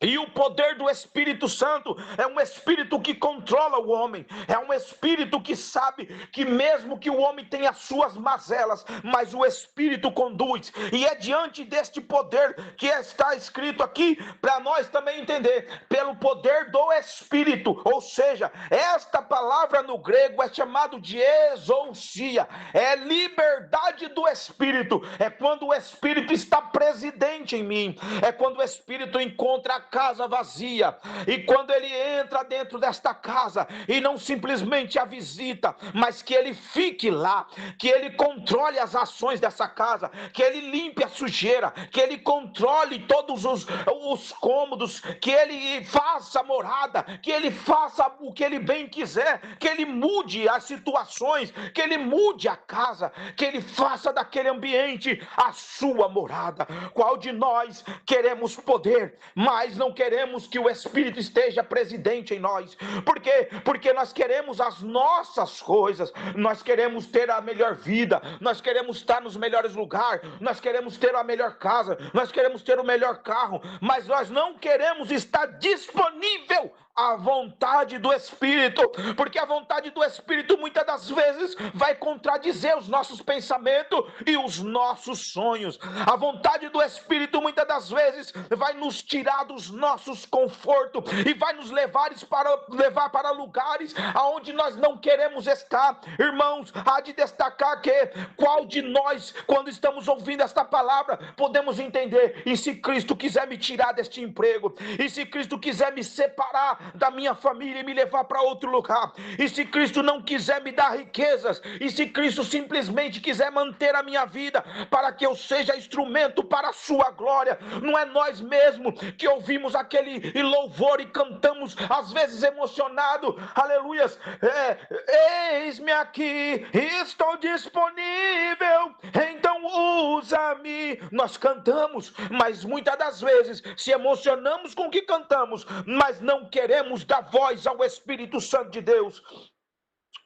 E o poder do Espírito Santo é um espírito que controla o homem, é um espírito que sabe que mesmo que o homem tenha suas mazelas, mas o Espírito conduz. E é diante deste poder que está escrito aqui, para nós também entender, pelo poder do Espírito, ou seja, esta palavra no grego é chamado de exousia, é liberdade do Espírito, é quando o Espírito está presidente em mim, é quando o Espírito encontra a casa vazia, e quando ele entra dentro desta casa, e não simplesmente a visita, mas que ele fique lá, que ele controle as ações dessa casa, que ele limpe a sujeira, que ele controle todos os cômodos, que ele faça morada, que ele faça o que ele bem quiser, que ele mude as situações, que ele mude a casa, que ele faça daquele ambiente a sua morada. Qual de nós queremos poder, mas não queremos que o Espírito esteja presidente em nós? Por quê? Porque nós queremos as nossas coisas, nós queremos ter a melhor vida, nós queremos estar nos melhores lugares, nós queremos ter a melhor casa, nós queremos ter o melhor carro, mas nós não queremos estar disponível à vontade do Espírito, porque a vontade do Espírito muitas das vezes vai contradizer os nossos pensamentos e os nossos sonhos. A vontade do Espírito muitas das vezes vai nos tirar dos nossos confortos e vai nos levar para lugares aonde nós não queremos estar. Irmãos, há de destacar que qual de nós, quando estamos ouvindo esta palavra, podemos entender: e se Cristo quiser me tirar deste emprego, e se Cristo quiser me separar da minha família e me levar para outro lugar, e se Cristo não quiser me dar riquezas, e se Cristo simplesmente quiser manter a minha vida para que eu seja instrumento para a sua glória, não é nós mesmos que ouvimos aquele louvor e cantamos às vezes emocionado, aleluias, eis-me aqui, estou disponível, então usa-me. Nós cantamos, mas muitas das vezes se emocionamos com o que cantamos, mas não queremos dar voz ao Espírito Santo de Deus.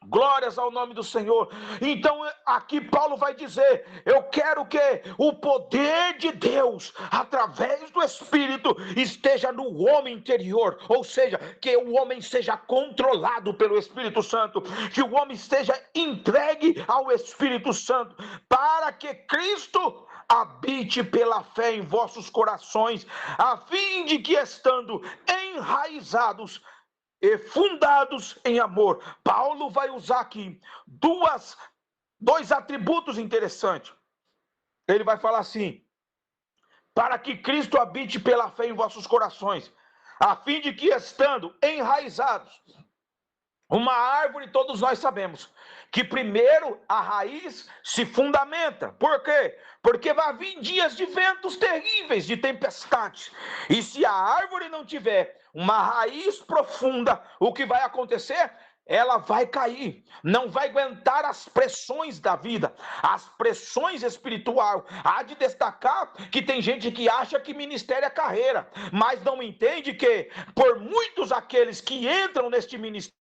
Glórias ao nome do Senhor. Então aqui Paulo vai dizer: eu quero que o poder de Deus, através do Espírito, esteja no homem interior, ou seja, que o homem seja controlado pelo Espírito Santo, que o homem esteja entregue ao Espírito Santo, para que Cristo habite pela fé em vossos corações, a fim de que, estando enraizados e fundados em amor. Paulo vai usar aqui dois atributos interessantes. Ele vai falar assim: para que Cristo habite pela fé em vossos corações, a fim de que, estando enraizados, uma árvore, todos nós sabemos que primeiro a raiz se fundamenta. Por quê? Porque vai vir dias de ventos terríveis, de tempestades. E se a árvore não tiver uma raiz profunda, o que vai acontecer? Ela vai cair, não vai aguentar as pressões da vida, as pressões espirituais. Há de destacar que tem gente que acha que ministério é carreira, mas não entende que por muitos aqueles que entram neste ministério,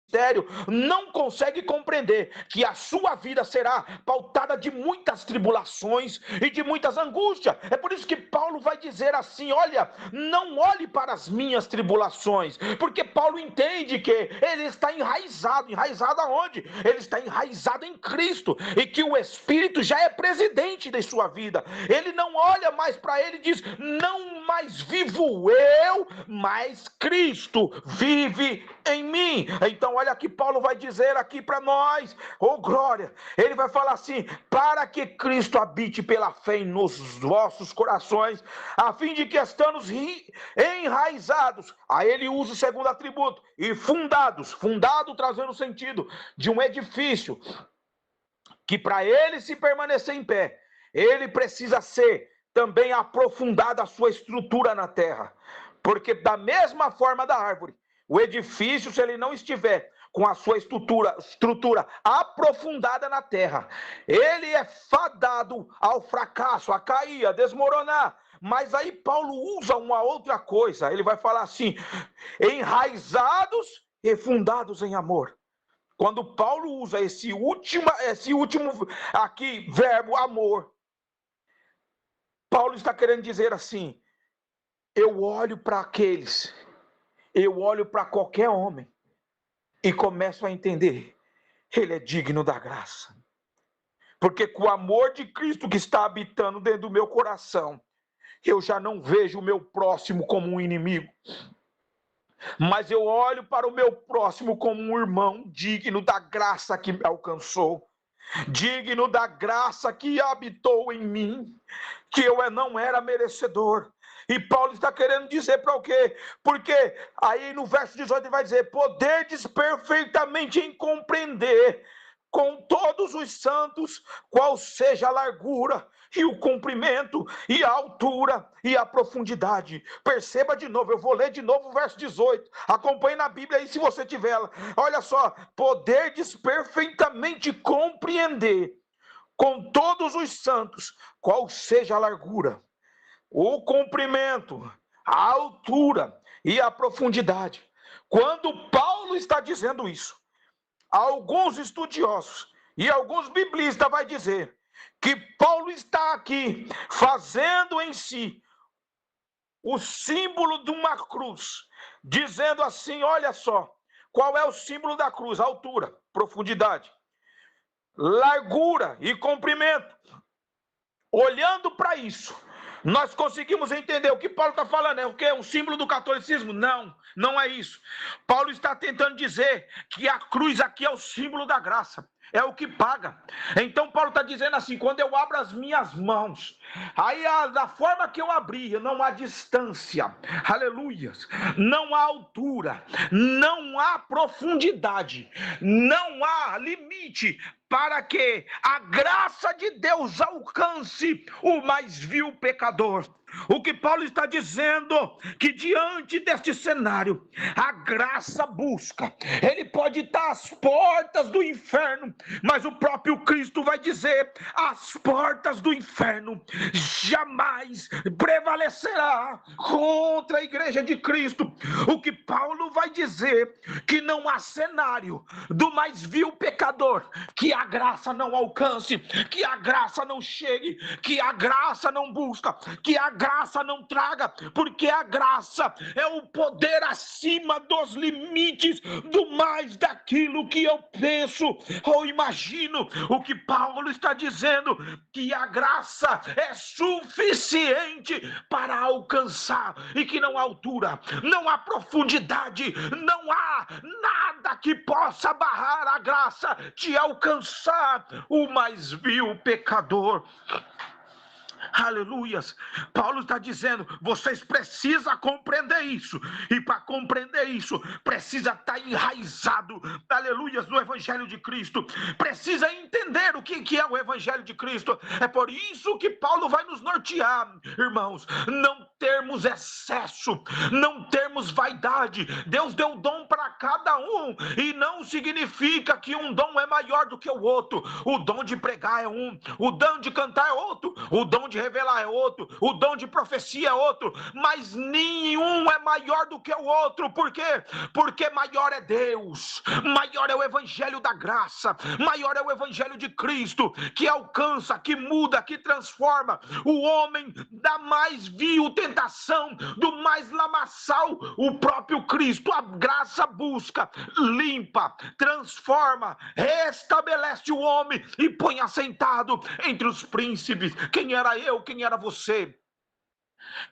não consegue compreender que a sua vida será pautada de muitas tribulações e de muitas angústias. É por isso que Paulo vai dizer assim: olha, não olhe para as minhas tribulações, porque Paulo entende que ele está enraizado. Enraizado aonde? Ele está enraizado em Cristo, e que o Espírito já é presidente de sua vida. Ele não olha mais para ele e diz: não mais vivo eu, mas Cristo vive em mim. Então olha que Paulo vai dizer aqui para nós, oh glória, ele vai falar assim: para que Cristo habite pela fé nos vossos corações, a fim de que estando enraizados, aí ele usa o segundo atributo, e fundados, fundado trazendo o sentido de um edifício, que para ele se permanecer em pé, ele precisa ser também aprofundada a sua estrutura na terra, porque da mesma forma da árvore, o edifício, se ele não estiver com a sua estrutura aprofundada na terra, ele é fadado ao fracasso, a cair, a desmoronar. Mas aí Paulo usa uma outra coisa, ele vai falar assim: enraizados e fundados em amor. Quando Paulo usa esse último aqui verbo amor, Paulo está querendo dizer assim: eu olho para aqueles, eu olho para qualquer homem e começo a entender, ele é digno da graça. Porque com o amor de Cristo que está habitando dentro do meu coração, eu já não vejo o meu próximo como um inimigo, mas eu olho para o meu próximo como um irmão digno da graça que me alcançou, digno da graça que habitou em mim, que eu não era merecedor. E Paulo está querendo dizer para o quê? Porque aí no verso 18 ele vai dizer: poderdes perfeitamente em compreender com todos os santos qual seja a largura e o comprimento e a altura e a profundidade. Perceba de novo, eu vou ler de novo o verso 18. Acompanhe na Bíblia aí se você tiver ela. Olha só: poderdes perfeitamente compreender com todos os santos qual seja a largura, o comprimento, a altura e a profundidade. Quando Paulo está dizendo isso, alguns estudiosos e alguns biblistas vai dizer que Paulo está aqui fazendo em si o símbolo de uma cruz, dizendo assim: olha só, qual é o símbolo da cruz? Altura, profundidade, largura e comprimento. Olhando para isso, nós conseguimos entender o que Paulo está falando. É o quê? Um símbolo do catolicismo? Não, não é isso. Paulo está tentando dizer que a cruz aqui é o símbolo da graça, é o que paga. Então Paulo está dizendo assim: quando eu abro as minhas mãos, aí da forma que eu abri, não há distância, aleluias, não há altura, não há profundidade, não há limite para que a graça de Deus alcance o mais vil pecador. O que Paulo está dizendo, que diante deste cenário, a graça busca, ele pode estar às portas do inferno, mas o próprio Cristo vai dizer: as portas do inferno jamais prevalecerá contra a igreja de Cristo. O que Paulo vai dizer, que não há cenário do mais vil pecador que a graça não alcance, que a graça não chegue, que a graça não busca, que a graça não traga, porque a graça é o poder acima dos limites do mais daquilo que eu penso ou imagino. O que Paulo está dizendo, que a graça é suficiente para alcançar, e que não há altura, não há profundidade, não há nada que possa barrar a graça de alcançar o mais vil pecador. Aleluias. Paulo está dizendo: vocês precisam compreender isso, e para compreender isso precisa estar enraizado, aleluias, no Evangelho de Cristo, precisa entender o que é o Evangelho de Cristo. É por isso que Paulo vai nos nortear, irmãos, não termos excesso, não termos vaidade. Deus deu dom para cada um, e não significa que um dom é maior do que o outro. O dom de pregar é um, o dom de cantar é outro, o dom dom de revelar é outro, o dom de profecia é outro, mas nenhum é maior do que o outro. Por quê? Porque maior é Deus, maior é o evangelho da graça, maior é o evangelho de Cristo, que alcança, que muda, que transforma o homem da mais vil tentação, do mais lamaçal. O próprio Cristo, a graça busca, limpa, transforma, restabelece o homem e põe assentado entre os príncipes. Quem era eu, quem era você?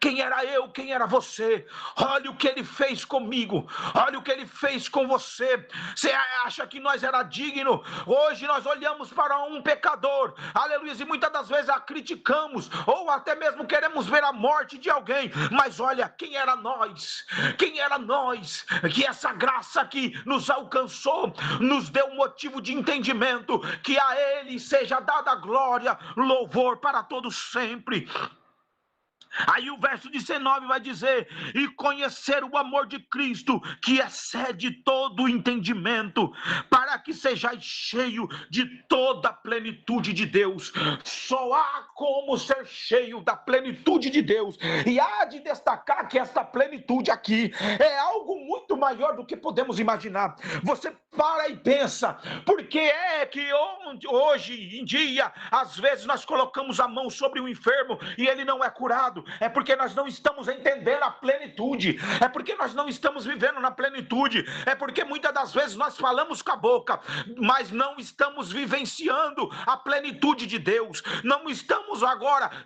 Quem era eu, quem era você? Olha o que ele fez comigo, olha o que ele fez com você. Você acha que nós era digno? Hoje nós olhamos para um pecador, aleluia, e muitas das vezes a criticamos, ou até mesmo queremos ver a morte de alguém, mas olha, quem era nós? Quem era nós? Que essa graça que nos alcançou, nos deu motivo de entendimento, que a ele seja dada glória, louvor para todos sempre. Aí o verso 19 vai dizer: e conhecer o amor de Cristo, que excede todo o entendimento, para que sejais cheio de toda a plenitude de Deus. Só há como ser cheio da plenitude de Deus, e há de destacar que esta plenitude aqui é algo muito maior do que podemos imaginar. Você para e pensa, por que é que hoje em dia, às vezes nós colocamos a mão sobre o enfermo e ele não é curado? É porque nós não estamos entendendo a plenitude, é porque nós não estamos vivendo na plenitude, é porque muitas das vezes nós falamos com a boca, mas não estamos vivenciando a plenitude de Deus. Não estamos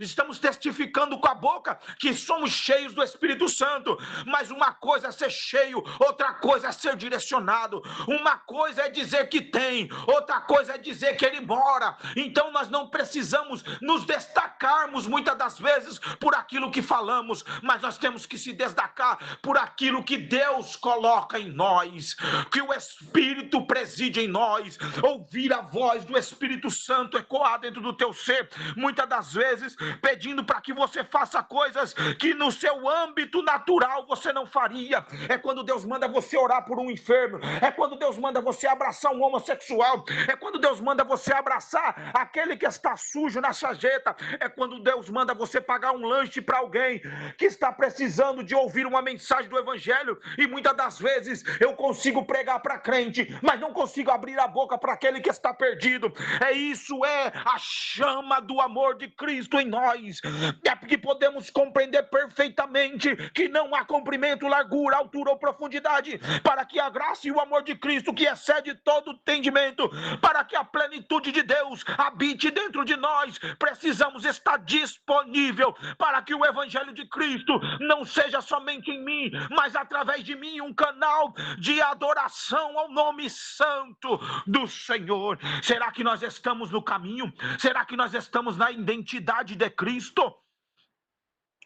estamos testificando com a boca que somos cheios do Espírito Santo, mas uma coisa é ser cheio, outra coisa é ser direcionado. Uma coisa é dizer que tem, outra coisa é dizer que ele mora. Então nós não precisamos nos destacarmos muitas das vezes por aquilo que falamos, mas nós temos que se destacar por aquilo que Deus coloca em nós, que o Espírito preside em nós. Ouvir a voz do Espírito Santo ecoar dentro do teu ser, muitas das vezes pedindo para que você faça coisas que no seu âmbito natural você não faria. É quando Deus manda você orar por um enfermo, é quando Deus manda você abraçar um homossexual, é quando Deus manda você abraçar aquele que está sujo na sarjeta, é quando Deus manda você pagar um lanche para alguém que está precisando de ouvir uma mensagem do evangelho. E muitas das vezes eu consigo pregar para crente, mas não consigo abrir a boca para aquele que está perdido. Isso é a chama do amor de Cristo em nós. É porque podemos compreender perfeitamente que não há comprimento, largura, altura ou profundidade, para que a graça e o amor de Cristo, que excede todo entendimento, para que a plenitude de Deus habite dentro de nós, precisamos estar disponível para que o evangelho de Cristo não seja somente em mim, mas através de mim um canal de adoração ao nome santo do Senhor. Será que nós estamos no caminho? Será que nós estamos na identidade de Cristo?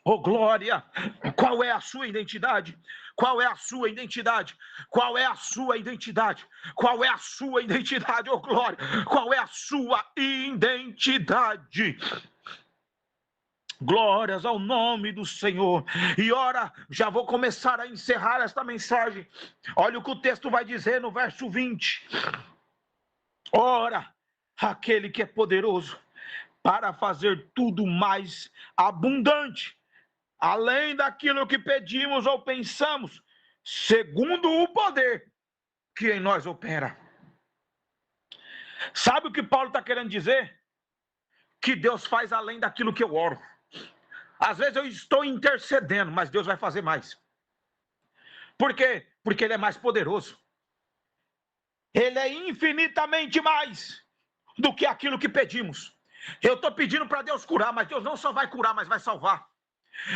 Oh glória! Qual é a sua identidade? Qual é a sua identidade? Qual é a sua identidade? Qual é a sua identidade? Oh glória! Qual é a sua identidade? Glórias ao nome do Senhor. E ora, já vou começar a encerrar esta mensagem. Olha o que o texto vai dizer no verso 20. Ora, aquele que é poderoso para fazer tudo mais abundante, além daquilo que pedimos ou pensamos, segundo o poder que em nós opera. Sabe o que Paulo está querendo dizer? Que Deus faz além daquilo que eu oro. Às vezes eu estou intercedendo, mas Deus vai fazer mais. Por quê? Porque Ele é mais poderoso. Ele é infinitamente mais do que aquilo que pedimos. Eu estou pedindo para Deus curar, mas Deus não só vai curar, mas vai salvar.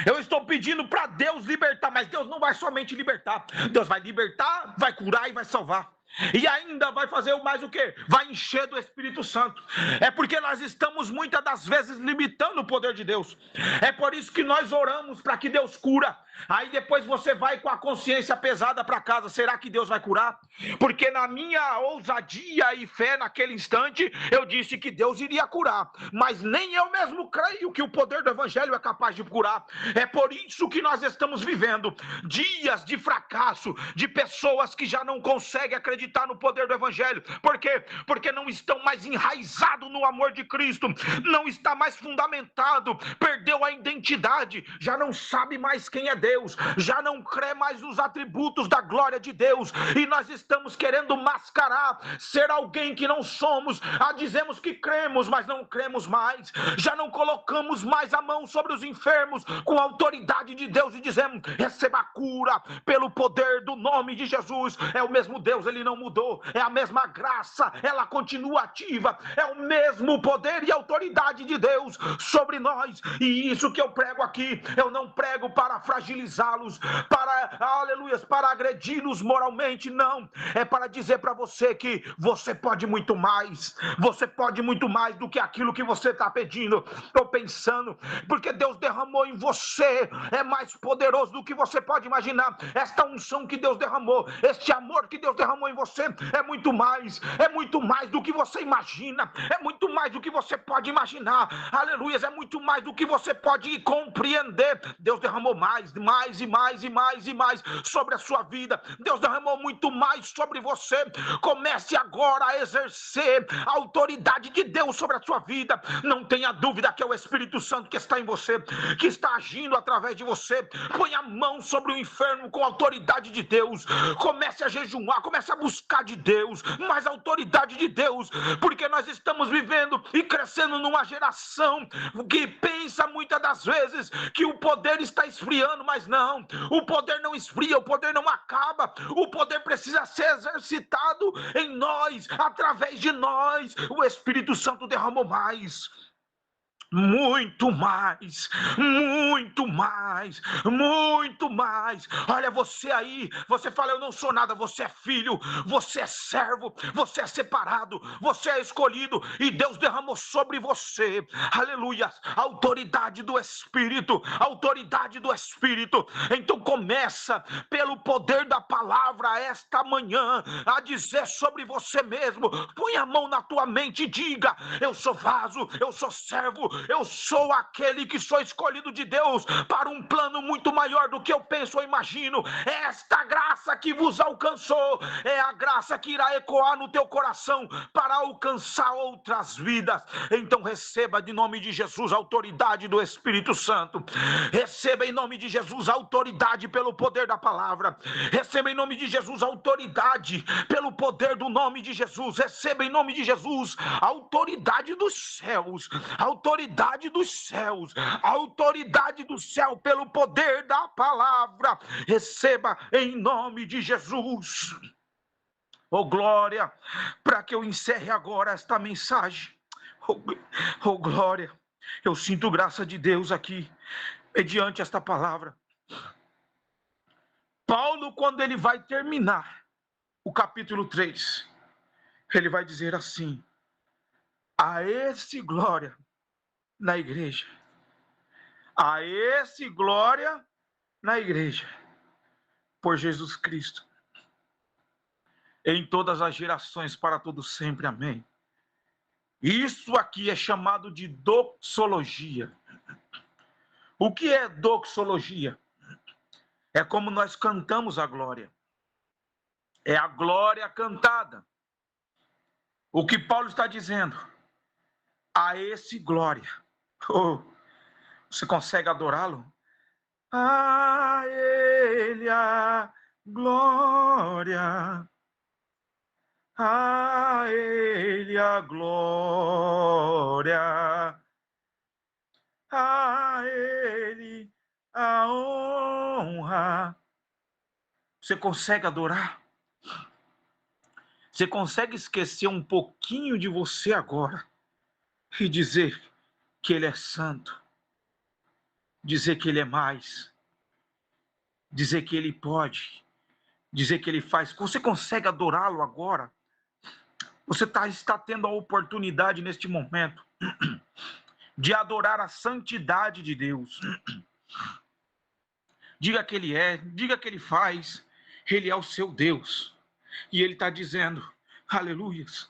Eu estou pedindo para Deus libertar, mas Deus não vai somente libertar. Deus vai libertar, vai curar e vai salvar. E ainda vai fazer mais o quê? Vai encher do Espírito Santo. É porque nós estamos muitas das vezes limitando o poder de Deus. É por isso que nós oramos para que Deus cura. Aí depois você vai com a consciência pesada para casa. Será que Deus vai curar? Porque na minha ousadia e fé naquele instante, eu disse que Deus iria curar. Mas nem eu mesmo creio que o poder do evangelho é capaz de curar. É por isso que nós estamos vivendo dias de fracasso, de pessoas que já não conseguem acreditar no poder do evangelho. Por quê? Porque não estão mais enraizados no amor de Cristo, não está mais fundamentado, perdeu a identidade, já não sabe mais quem é Deus, já não crê mais nos atributos da glória de Deus, e nós estamos querendo mascarar, ser alguém que não somos, dizemos que cremos, mas não cremos mais, já não colocamos mais a mão sobre os enfermos com a autoridade de Deus e dizemos, receba a cura pelo poder do nome de Jesus. É o mesmo Deus, ele não mudou, é a mesma graça, ela continua ativa, é o mesmo poder e autoridade de Deus sobre nós, e isso que eu prego aqui, eu não prego para fragilizá-los, para, aleluias, para agredi-los moralmente, não, é para dizer para você que você pode muito mais do que aquilo que você está pedindo ou pensando, porque Deus derramou em você, é mais poderoso do que você pode imaginar. Esta unção que Deus derramou, este amor que Deus derramou em você, é muito mais do que você imagina, é muito mais do que você pode imaginar, aleluias, é muito mais do que você pode compreender. Deus derramou mais sobre a sua vida, Deus derramou muito mais sobre você. Comece agora a exercer a autoridade de Deus sobre a sua vida, não tenha dúvida que é o Espírito Santo que está em você, que está agindo através de você. Põe a mão sobre o enfermo com a autoridade de Deus, comece a jejuar, comece a buscar de Deus, mais autoridade de Deus, porque nós estamos vivendo e crescendo numa geração que pensa muitas das vezes que o poder está esfriando, mas não, o poder não esfria, o poder não acaba, o poder precisa ser exercitado em nós, através de nós. O Espírito Santo derramou mais, muito mais. Olha você aí, você fala, eu não sou nada, você é filho, você é servo, você é separado, você é escolhido, e Deus derramou sobre você, aleluia, a autoridade do Espírito, então começa pelo poder da palavra esta manhã, a dizer sobre você mesmo, põe a mão na tua mente e diga, eu sou vaso, eu sou servo, eu sou aquele que sou escolhido de Deus para um plano muito maior do que eu penso ou imagino. Esta graça que vos alcançou é a graça que irá ecoar no teu coração para alcançar outras vidas. Então receba em nome de Jesus a autoridade do Espírito Santo, receba em nome de Jesus a autoridade pelo poder da palavra, receba em nome de Jesus a autoridade pelo poder do nome de Jesus, receba em nome de Jesus a autoridade dos céus, autoridade do céu pelo poder da palavra, receba em nome de Jesus. Oh glória, para que eu encerre agora esta mensagem, oh glória, eu sinto graça de Deus aqui, mediante esta palavra. Paulo, quando ele vai terminar o capítulo 3, ele vai dizer assim, a esse glória na igreja, a esse glória na igreja, por Jesus Cristo, em todas as gerações, para todo sempre, amém. Isso aqui é chamado de doxologia. O que é doxologia? É como nós cantamos a glória, é a glória cantada. O que Paulo está dizendo, a esse glória, oh, você consegue adorá-lo? A ele a glória, a ele a glória, a ele a honra. Você consegue adorar? Você consegue esquecer um pouquinho de você agora e dizer que ele é santo, dizer que ele é mais, dizer que ele pode, dizer que ele faz? Você consegue adorá-lo agora? Você está tendo a oportunidade neste momento de adorar a santidade de Deus. diga que Ele é, diga que Ele faz. Ele é o seu Deus. E Ele está dizendo, aleluias,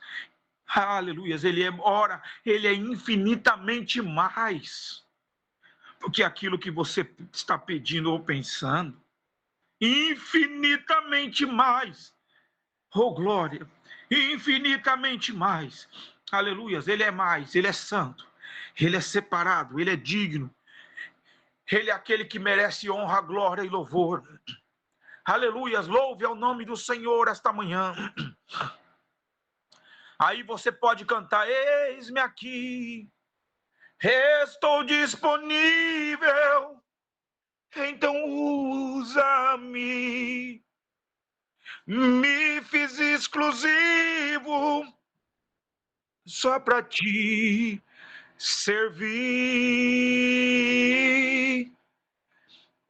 aleluias, Ele é infinitamente mais do que aquilo que você está pedindo ou pensando. Infinitamente mais. Oh, glória! Infinitamente mais. Aleluias, Ele é mais, Ele é santo, Ele é separado, Ele é digno. Ele é aquele que merece honra, glória e louvor. Aleluias, louve ao nome do Senhor esta manhã. Aí você pode cantar, eis-me aqui, estou disponível, então usa-me, me fiz exclusivo, só para ti servir,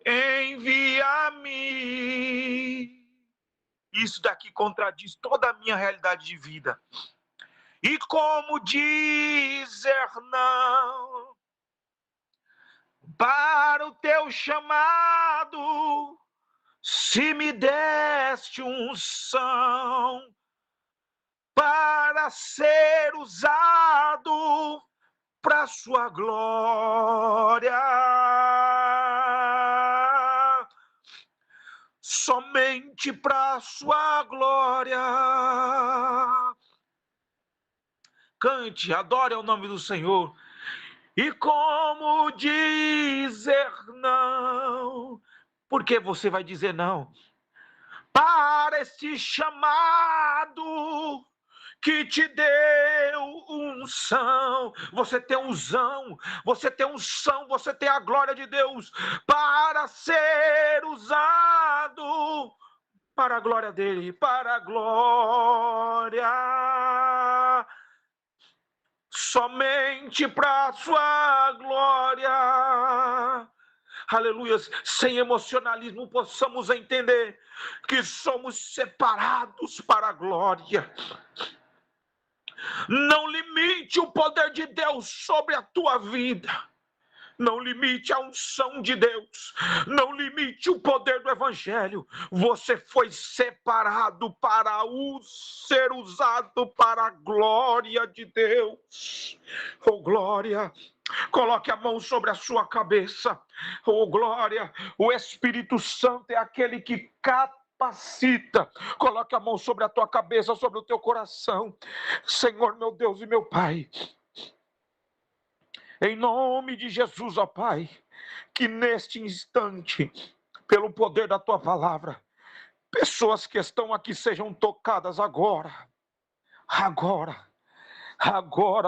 envia-me. Isso daqui contradiz toda a minha realidade de vida. E como dizer não para o teu chamado, se me deste unção para ser usado para sua glória, somente para sua glória. Cante, adore ao nome do Senhor. E como dizer não? Por que você vai dizer não? Para este chamado que te deu unção. Você tem unção, você tem unção, você tem a glória de Deus para ser usado para a glória dele, para a glória, somente para a sua glória. Aleluias, sem emocionalismo possamos entender que somos separados para a glória. Não limite o poder de Deus sobre a tua vida. Não limite a unção de Deus. Não limite o poder do Evangelho. Você foi separado para ser usado para a glória de Deus. Oh, glória! Coloque a mão sobre a sua cabeça. Oh, glória! O Espírito Santo é aquele que capacita. Coloque a mão sobre a tua cabeça, sobre o teu coração. Senhor, meu Deus e meu Pai, em nome de Jesus, ó Pai, que neste instante, pelo poder da tua palavra, pessoas que estão aqui sejam tocadas agora,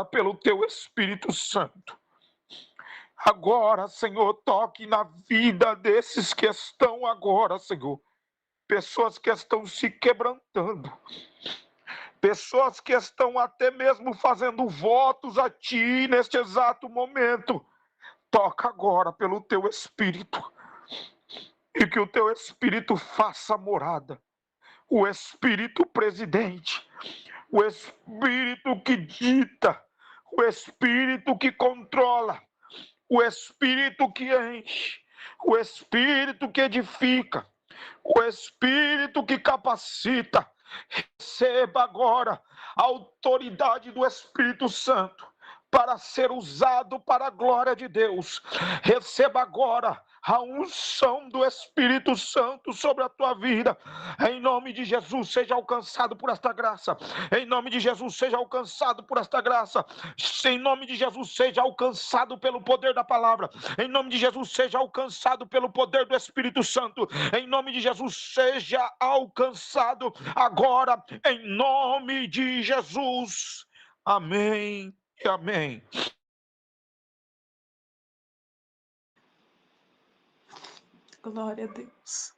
pelo teu Espírito Santo. Agora, Senhor, toque na vida desses que estão agora, Senhor. Pessoas que estão se quebrantando. Pessoas que estão até mesmo fazendo votos a Ti neste exato momento. Toca agora pelo Teu Espírito. E que o Teu Espírito faça morada. O Espírito presidente. O Espírito que dita. O Espírito que controla. O Espírito que enche, o Espírito que edifica, o Espírito que capacita. Receba agora a autoridade do Espírito Santo para ser usado para a glória de Deus. Receba agora a unção do Espírito Santo sobre a tua vida. Em nome de Jesus, seja alcançado por esta graça. Em nome de Jesus, seja alcançado por esta graça. Em nome de Jesus, seja alcançado pelo poder da palavra. Em nome de Jesus, seja alcançado pelo poder do Espírito Santo. Em nome de Jesus, seja alcançado agora. Em nome de Jesus. Amém e amém. Glória a Deus.